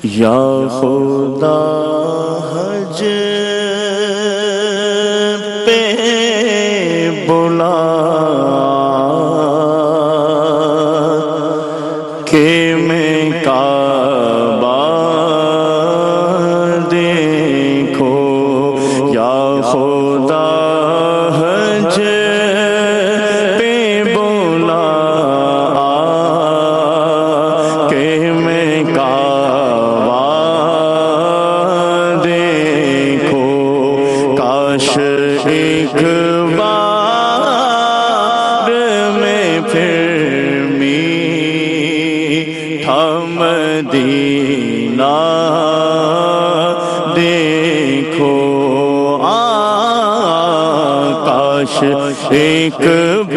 یا خدا حج پہ بلا کہ میں کعبہ دیکھو، یا خدا حج پہ بلا کہ میں کعبہ دیکھو، کاش ایک بار میں پھر میٹھا مدینہ دیکھو، کاش ایک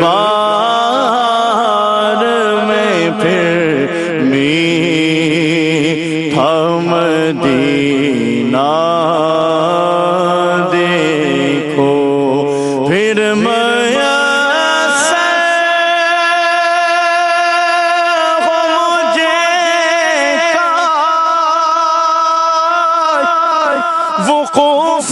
بار میں پھر میٹھا مدینہ دیکھو، پھر میسر ہو مجھے کاش وقوف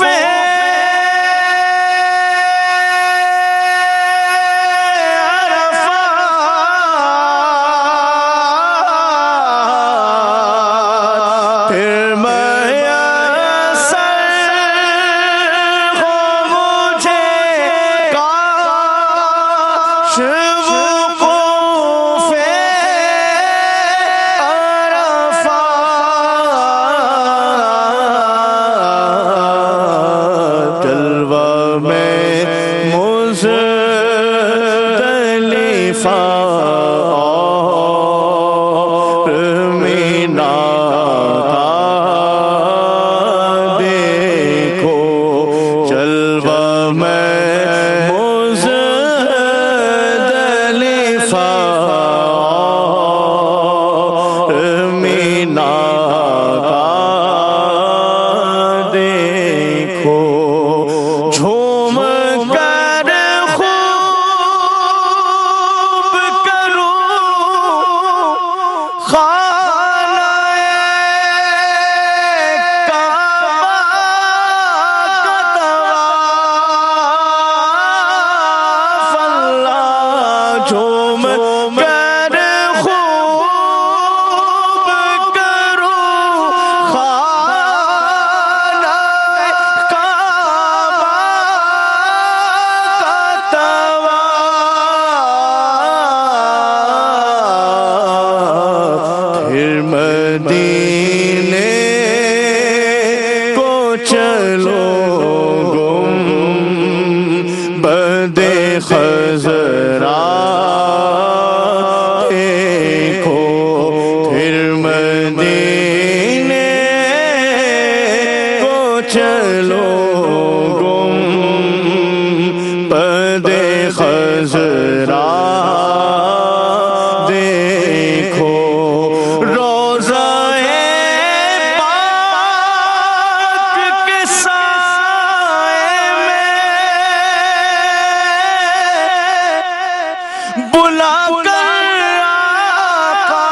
خضرا دیکھو، پھر مدینے کو چلو گنبد خضرا دیکھو، روضہ پاک کے سائے میں بلا کر آقا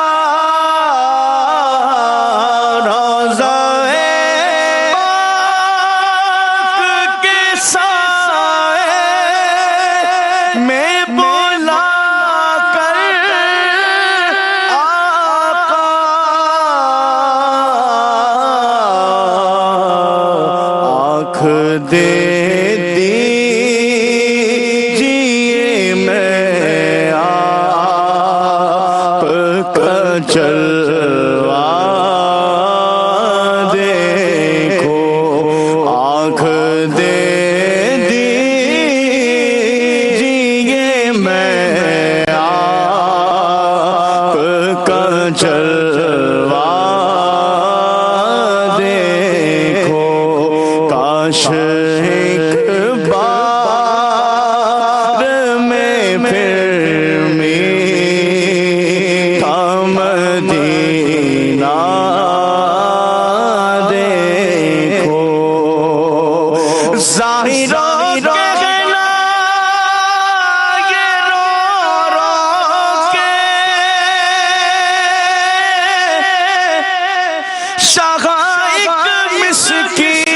شقائق مسکین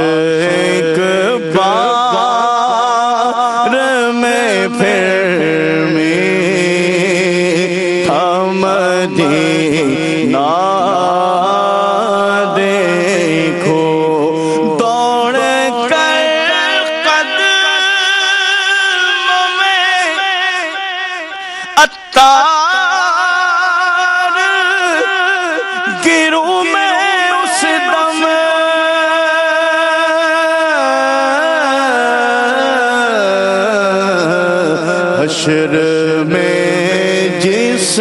ایک بار میں پھر میٹھا مدینہ دیکھو دوڑ کر قدموں میں عطار گروں میں اس دم حشر میں جس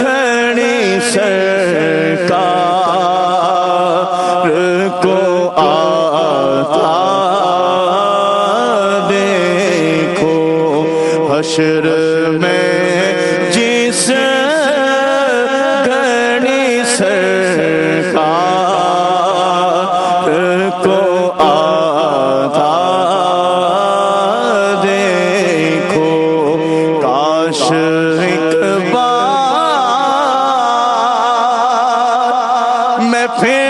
گھڑی سرکار کو آتا دیکھو حشر میں جس گھڑی سرکار کو آتا ایک بار میں پھر